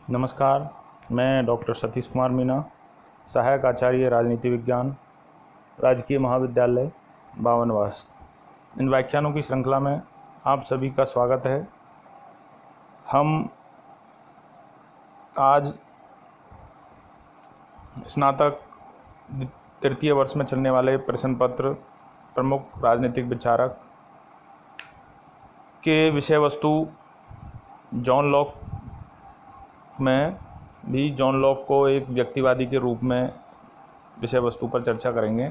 नमस्कार, मैं डॉक्टर सतीश कुमार मीना, सहायक आचार्य राजनीति विज्ञान, राजकीय महाविद्यालय बावनवास। इन व्याख्यानों की श्रृंखला में आप सभी का स्वागत है। हम आज स्नातक तृतीय वर्ष में चलने वाले प्रश्न पत्र प्रमुख राजनीतिक विचारक के विषय वस्तु जॉन लॉक में भी जॉन लॉक को एक व्यक्तिवादी के रूप में विषय वस्तु पर चर्चा करेंगे।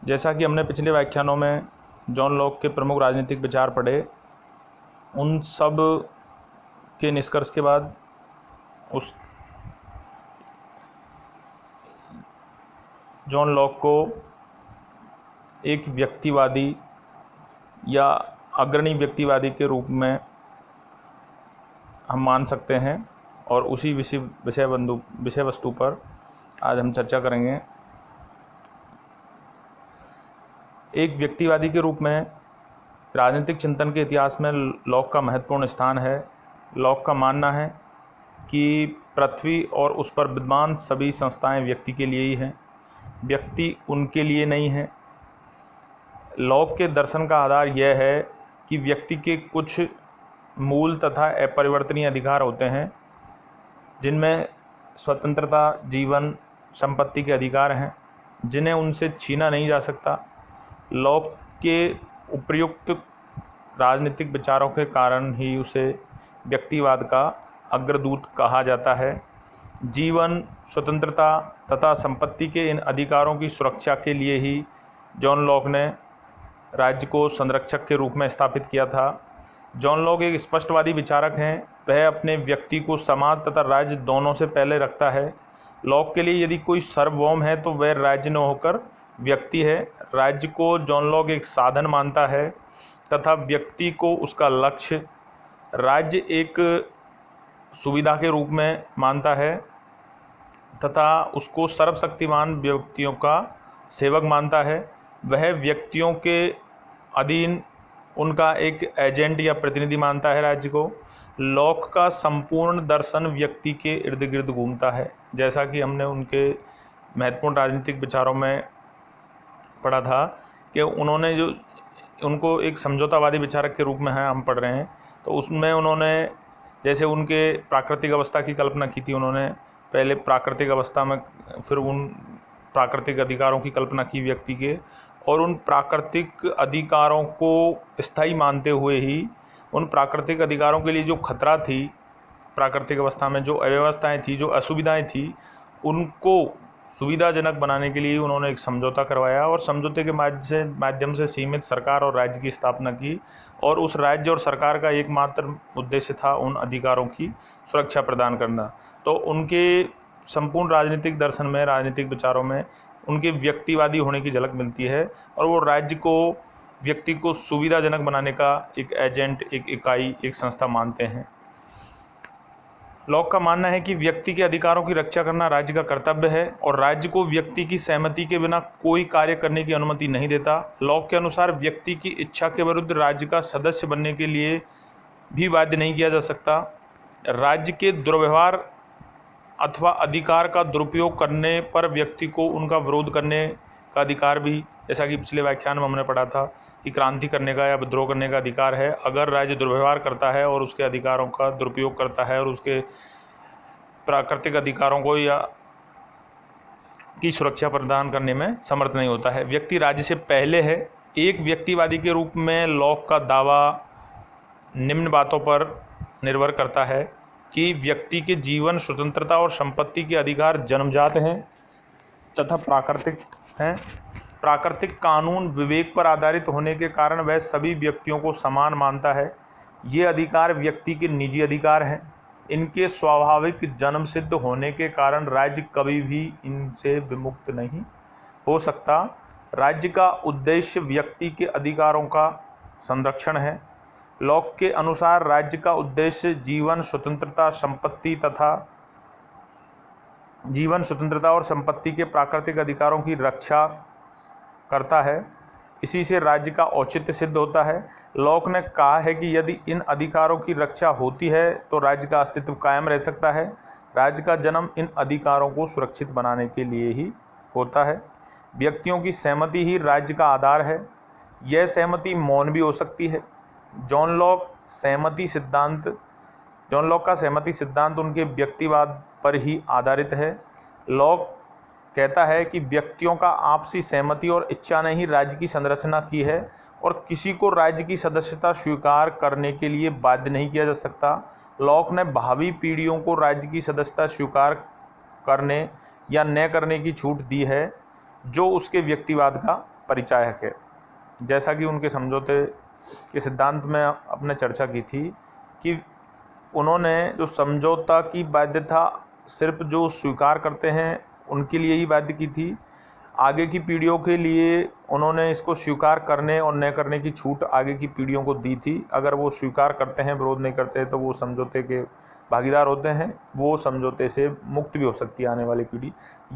जैसा कि हमने पिछले व्याख्यानों में जॉन लॉक के प्रमुख राजनीतिक विचार पढ़े, उन सब के निष्कर्ष के बाद उस जॉन लॉक को एक व्यक्तिवादी या अग्रणी व्यक्तिवादी के रूप में हम मान सकते हैं और उसी विषय वस्तु पर आज हम चर्चा करेंगे। एक व्यक्तिवादी के रूप में राजनीतिक चिंतन के इतिहास में लॉक का महत्वपूर्ण स्थान है। लॉक का मानना है कि पृथ्वी और उस पर विद्यमान सभी संस्थाएं व्यक्ति के लिए ही हैं, व्यक्ति उनके लिए नहीं है। लॉक के दर्शन का आधार यह है कि व्यक्ति के कुछ मूल तथा अपरिवर्तनीय अधिकार होते हैं, जिनमें स्वतंत्रता, जीवन, संपत्ति के अधिकार हैं, जिन्हें उनसे छीना नहीं जा सकता। लॉक के उपर्युक्त राजनीतिक विचारों के कारण ही उसे व्यक्तिवाद का अग्रदूत कहा जाता है। जीवन, स्वतंत्रता तथा संपत्ति के इन अधिकारों की सुरक्षा के लिए ही जॉन लॉक ने राज्य को संरक्षक के रूप में स्थापित किया था। जॉन लॉक एक स्पष्टवादी विचारक हैं। वह अपने व्यक्ति को समाज तथा राज्य दोनों से पहले रखता है। लॉक के लिए यदि कोई सार्वभौम है तो वह राज्य न होकर व्यक्ति है। राज्य को जॉन लॉक एक साधन मानता है तथा व्यक्ति को उसका लक्ष्य। राज्य एक सुविधा के रूप में मानता है तथा उसको सर्वशक्तिमान व्यक्तियों का सेवक मानता है। वह व्यक्तियों के अधीन उनका एक एजेंट या प्रतिनिधि मानता है राज्य को। लॉक का संपूर्ण दर्शन व्यक्ति के इर्द गिर्द घूमता है। जैसा कि हमने उनके महत्वपूर्ण राजनीतिक विचारों में पढ़ा था कि उन्होंने जो उनको एक समझौतावादी विचारक के रूप में है हम पढ़ रहे हैं, तो उसमें उन्होंने जैसे उनके प्राकृतिक अवस्था की कल्पना की थी। उन्होंने पहले प्राकृतिक अवस्था में, फिर उन प्राकृतिक अधिकारों की कल्पना की व्यक्ति के, और उन प्राकृतिक अधिकारों को स्थायी मानते हुए ही उन प्राकृतिक अधिकारों के लिए जो खतरा थी, प्राकृतिक अवस्था में जो अव्यवस्थाएं थी, जो असुविधाएं थी, उनको सुविधाजनक बनाने के लिए उन्होंने एक समझौता करवाया और समझौते के माध्यम से सीमित सरकार और राज्य की स्थापना की। और उस राज्य और सरकार का एकमात्र उद्देश्य था उन अधिकारों की सुरक्षा प्रदान करना। तो उनके संपूर्ण राजनीतिक दर्शन में, राजनीतिक विचारों में उनके व्यक्तिवादी होने की झलक मिलती है और वो राज्य को, व्यक्ति को सुविधाजनक बनाने का एक एजेंट, एक इकाई, एक संस्था मानते हैं। लॉक का मानना है कि व्यक्ति के अधिकारों की रक्षा करना राज्य का कर्तव्य है और राज्य को व्यक्ति की सहमति के बिना कोई कार्य करने की अनुमति नहीं देता। लॉक के अनुसार व्यक्ति की इच्छा के विरुद्ध राज्य का सदस्य बनने के लिए भी बाध्य नहीं किया जा सकता। राज्य के दुर्व्यवहार अथवा अधिकार का दुरुपयोग करने पर व्यक्ति को उनका विरोध करने का अधिकार भी, जैसा कि पिछले व्याख्यान में हमने पढ़ा था कि क्रांति करने का या विद्रोह करने का अधिकार है। अगर राज्य दुर्व्यवहार करता है और उसके अधिकारों का दुरुपयोग करता है और उसके प्राकृतिक अधिकारों को या की सुरक्षा प्रदान करने में समर्थ नहीं होता है। व्यक्ति राज्य से पहले है। एक व्यक्तिवादी के रूप में लॉक का दावा निम्न बातों पर निर्भर करता है कि व्यक्ति के जीवन, स्वतंत्रता और संपत्ति के अधिकार जन्मजात हैं तथा प्राकृतिक हैं। प्राकृतिक कानून विवेक पर आधारित होने के कारण वह सभी व्यक्तियों को समान मानता है। ये अधिकार व्यक्ति के निजी अधिकार हैं। इनके स्वाभाविक जन्म सिद्ध होने के कारण राज्य कभी भी इनसे विमुक्त नहीं हो सकता। राज्य का उद्देश्य व्यक्ति के अधिकारों का संरक्षण है। लॉक के अनुसार राज्य का उद्देश्य जीवन, स्वतंत्रता और संपत्ति के प्राकृतिक अधिकारों की रक्षा करता है। इसी से राज्य का औचित्य सिद्ध होता है। लॉक ने कहा है कि यदि इन अधिकारों की रक्षा होती है तो राज्य का अस्तित्व कायम रह सकता है। राज्य का जन्म इन अधिकारों को सुरक्षित बनाने के लिए ही होता है। व्यक्तियों की सहमति ही राज्य का आधार है। यह सहमति मौन भी हो सकती है। जॉन लॉक का सहमति सिद्धांत उनके व्यक्तिवाद पर ही आधारित है। लॉक कहता है कि व्यक्तियों का आपसी सहमति और इच्छा ने ही राज्य की संरचना की है और किसी को राज्य की सदस्यता स्वीकार करने के लिए बाध्य नहीं किया जा सकता। लॉक ने भावी पीढ़ियों को राज्य की सदस्यता स्वीकार करने या न करने की छूट दी है, जो उसके व्यक्तिवाद का परिचायक है। जैसा कि उनके समझौते के सिद्धांत में अपने चर्चा की थी कि उन्होंने जो समझौता की बाध्यता सिर्फ जो स्वीकार करते हैं उनके लिए ही बाध्य की थी। आगे की पीढ़ियों के लिए उन्होंने इसको स्वीकार करने और न करने की छूट आगे की पीढ़ियों को दी थी। अगर वो स्वीकार करते हैं, विरोध नहीं करते तो वो समझौते के भागीदार होते हैं, वो समझौते से मुक्त भी हो सकती है आने वाली पीढ़ी।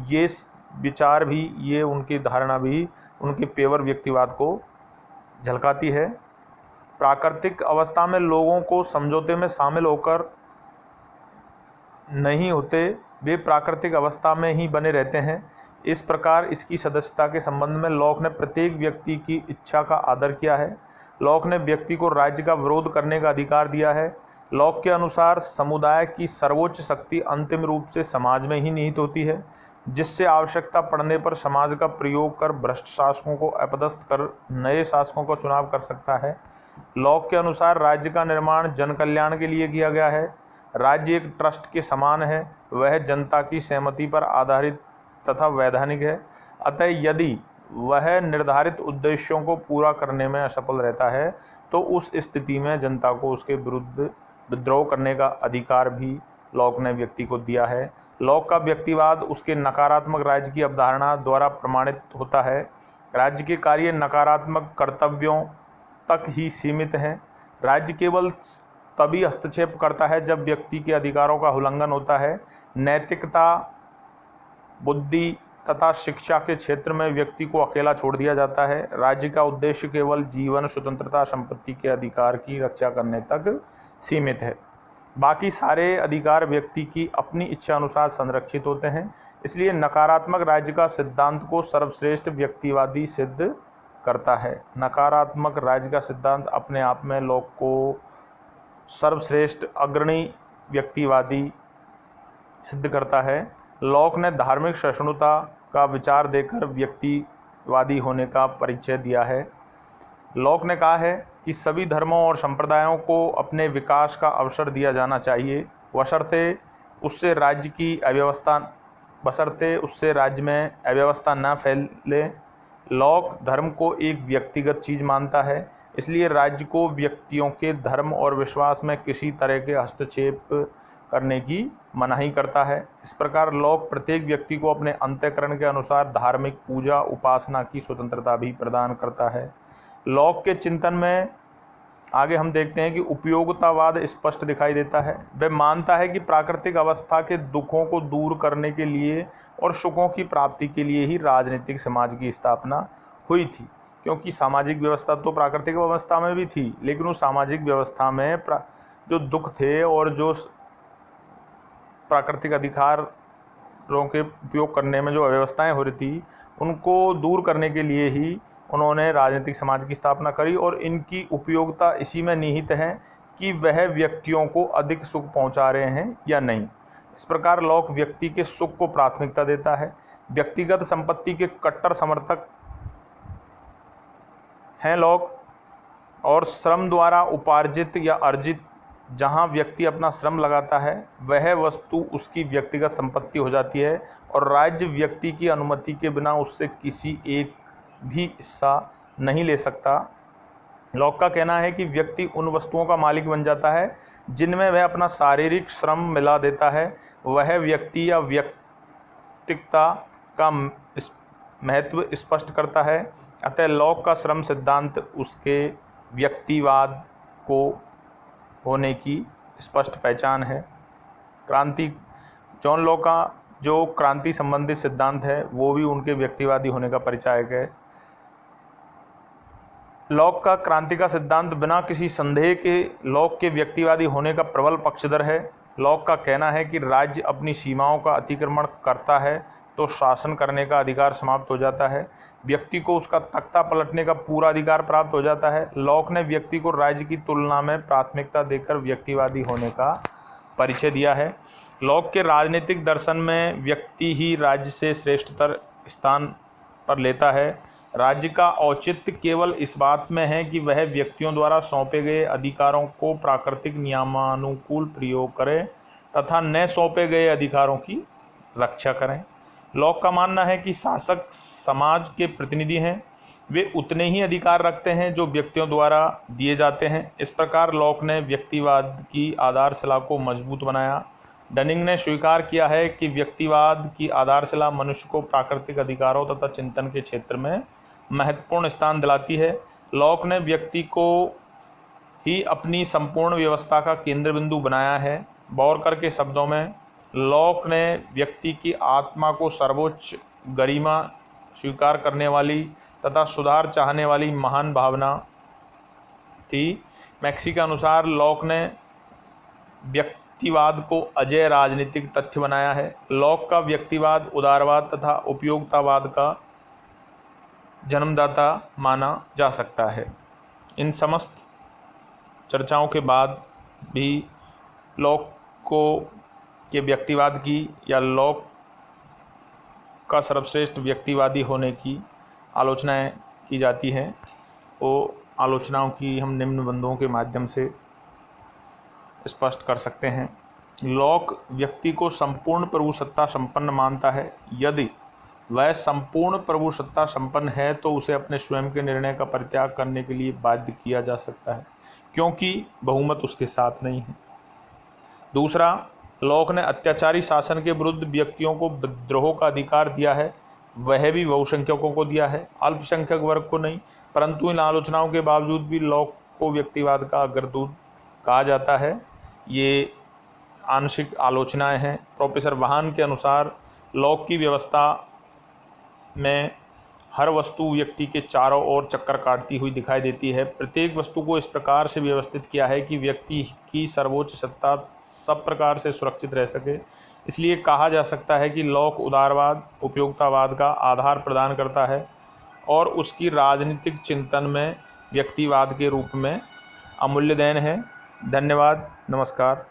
ये विचार भी, ये उनकी धारणा भी उनके पेवर व्यक्तिवाद को झलकाती है। प्राकृतिक अवस्था में लोगों को समझौते में शामिल होकर नहीं होते, वे प्राकृतिक अवस्था में ही बने रहते हैं। इस प्रकार इसकी सदस्यता के संबंध में लॉक ने प्रत्येक व्यक्ति की इच्छा का आदर किया है। लॉक ने व्यक्ति को राज्य का विरोध करने का अधिकार दिया है। लॉक के अनुसार समुदाय की सर्वोच्च शक्ति अंतिम रूप से समाज में ही निहित होती है, जिससे आवश्यकता पड़ने पर समाज का प्रयोग कर भ्रष्ट शासकों को अपदस्थ कर नए शासकों का चुनाव कर सकता है। लॉक के अनुसार राज्य का निर्माण जन कल्याण के लिए किया गया है। राज्य एक ट्रस्ट के समान है, वह जनता की सहमति पर आधारित तथा वैधानिक है। अतः यदि वह निर्धारित उद्देश्यों को पूरा करने में असफल रहता है तो उस स्थिति में जनता को उसके विरुद्ध विद्रोह करने का अधिकार भी लॉक ने व्यक्ति को दिया है। लॉक का व्यक्तिवाद उसके नकारात्मक राज्य की अवधारणा द्वारा प्रमाणित होता है। राज्य के कार्य नकारात्मक कर्तव्यों तक ही सीमित हैं। राज्य केवल तभी हस्तक्षेप करता है जब व्यक्ति के अधिकारों का उल्लंघन होता है। नैतिकता, बुद्धि तथा शिक्षा के क्षेत्र में व्यक्ति को अकेला छोड़ दिया जाता है। राज्य का उद्देश्य केवल जीवन, स्वतंत्रता, संपत्ति के अधिकार की रक्षा करने तक सीमित है। बाकी सारे अधिकार व्यक्ति की अपनी इच्छा अनुसार संरक्षित होते हैं। इसलिए नकारात्मक राज्य का सिद्धांत को सर्वश्रेष्ठ व्यक्तिवादी सिद्ध करता है। नकारात्मक राज्य का सिद्धांत अपने आप में लॉक को सर्वश्रेष्ठ अग्रणी व्यक्तिवादी सिद्ध करता है। लॉक ने धार्मिक सहिष्णुता का विचार देकर व्यक्तिवादी होने का परिचय दिया है। लॉक ने कहा है कि सभी धर्मों और संप्रदायों को अपने विकास का अवसर दिया जाना चाहिए, बशर्ते उससे राज्य में अव्यवस्था न फैले। लॉक धर्म को एक व्यक्तिगत चीज़ मानता है, इसलिए राज्य को व्यक्तियों के धर्म और विश्वास में किसी तरह के हस्तक्षेप करने की मनाही करता है। इस प्रकार लॉक प्रत्येक व्यक्ति को अपने अंतःकरण के अनुसार धार्मिक पूजा उपासना की स्वतंत्रता भी प्रदान करता है। लॉक के चिंतन में आगे हम देखते हैं कि उपयोगितावाद स्पष्ट दिखाई देता है। वह मानता है कि प्राकृतिक अवस्था के दुखों को दूर करने के लिए और सुखों की प्राप्ति के लिए ही राजनीतिक समाज की स्थापना हुई थी, क्योंकि सामाजिक व्यवस्था तो प्राकृतिक अवस्था में भी थी, लेकिन उस सामाजिक व्यवस्था में जो दुख थे और जो प्राकृतिक अधिकारों के उपयोग करने में जो अव्यवस्थाएं हो रही थी, उनको दूर करने के लिए ही उन्होंने राजनीतिक समाज की स्थापना करी। और इनकी उपयोगिता इसी में निहित है कि वह व्यक्तियों को अधिक सुख पहुंचा रहे हैं या नहीं। इस प्रकार लॉक व्यक्ति के सुख को प्राथमिकता देता है। व्यक्तिगत संपत्ति के कट्टर समर्थक हैं लॉक, और श्रम द्वारा उपार्जित या अर्जित जहां व्यक्ति अपना श्रम लगाता है वह वस्तु उसकी व्यक्तिगत संपत्ति हो जाती है और राज्य व्यक्ति की अनुमति के बिना उससे किसी एक भी हिस्सा नहीं ले सकता। लॉक का कहना है कि व्यक्ति उन वस्तुओं का मालिक बन जाता है जिनमें वह अपना शारीरिक श्रम मिला देता है। वह व्यक्ति या व्यक्तिकता का महत्व स्पष्ट करता है। अतः लॉक का श्रम सिद्धांत उसके व्यक्तिवाद को होने की स्पष्ट पहचान है। जॉन लॉक का जो क्रांति संबंधित सिद्धांत है वो भी उनके व्यक्तिवादी होने का परिचायक है। लॉक का क्रांति का सिद्धांत बिना किसी संदेह के लॉक के व्यक्तिवादी होने का प्रबल पक्षधर है। लॉक का कहना है कि राज्य अपनी सीमाओं का अतिक्रमण करता है तो शासन करने का अधिकार समाप्त हो जाता है, व्यक्ति को उसका तख्ता पलटने का पूरा अधिकार प्राप्त हो जाता है। लॉक ने व्यक्ति को राज्य की तुलना में प्राथमिकता देकर व्यक्तिवादी होने का परिचय दिया है। लॉक के राजनीतिक दर्शन में व्यक्ति ही राज्य से श्रेष्ठतर स्थान पर लेता है। राज्य का औचित्य केवल इस बात में है कि वह व्यक्तियों द्वारा सौंपे गए अधिकारों को प्राकृतिक नियमानुकूल प्रयोग करें तथा न सौंपे गए अधिकारों की रक्षा करें। लॉक का मानना है कि शासक समाज के प्रतिनिधि हैं, वे उतने ही अधिकार रखते हैं जो व्यक्तियों द्वारा दिए जाते हैं। इस प्रकार लॉक ने व्यक्तिवाद की आधारशिला को मजबूत बनाया। डनिंग ने स्वीकार किया है कि व्यक्तिवाद की आधारशिला मनुष्य को प्राकृतिक अधिकारों तथा चिंतन के क्षेत्र में महत्वपूर्ण स्थान दिलाती है। लॉक ने व्यक्ति को ही अपनी संपूर्ण व्यवस्था का केंद्र बिंदु बनाया है। बोरकर के शब्दों में, लॉक ने व्यक्ति की आत्मा को सर्वोच्च गरिमा स्वीकार करने वाली तथा सुधार चाहने वाली महान भावना थी। मैक्सी के अनुसार लॉक ने व्यक्तिवाद को अजेय राजनीतिक तथ्य बनाया है। लॉक का व्यक्तिवाद उदारवाद तथा उपयोगितावाद का जन्मदाता माना जा सकता है। इन समस्त चर्चाओं के बाद भी लॉक के व्यक्तिवाद की या लॉक का सर्वश्रेष्ठ व्यक्तिवादी होने की आलोचनाएं की जाती हैं। वो आलोचनाओं की हम निम्न बंधुओं के माध्यम से स्पष्ट कर सकते हैं। लॉक व्यक्ति को संपूर्ण प्रभुसत्ता संपन्न मानता है। यदि वह संपूर्ण प्रभुसत्ता संपन्न है तो उसे अपने स्वयं के निर्णय का परित्याग करने के लिए बाध्य किया जा सकता है, क्योंकि बहुमत उसके साथ नहीं है। दूसरा, लॉक ने अत्याचारी शासन के विरुद्ध व्यक्तियों को विद्रोह का अधिकार दिया है, वह भी बहुसंख्यकों को दिया है, अल्पसंख्यक वर्ग को नहीं। परंतु इन आलोचनाओं के बावजूद भी लॉक को व्यक्तिवाद का अग्रदूत कहा जाता है। ये आंशिक आलोचनाएं हैं। प्रोफेसर वाहन के अनुसार लॉक की व्यवस्था में हर वस्तु व्यक्ति के चारों ओर चक्कर काटती हुई दिखाई देती है। प्रत्येक वस्तु को इस प्रकार से व्यवस्थित किया है कि व्यक्ति की सर्वोच्च सत्ता सब प्रकार से सुरक्षित रह सके। इसलिए कहा जा सकता है कि लॉक उदारवाद उपयोगितावाद का आधार प्रदान करता है और उसकी राजनीतिक चिंतन में व्यक्तिवाद के रूप में अमूल्य देन है। धन्यवाद। नमस्कार।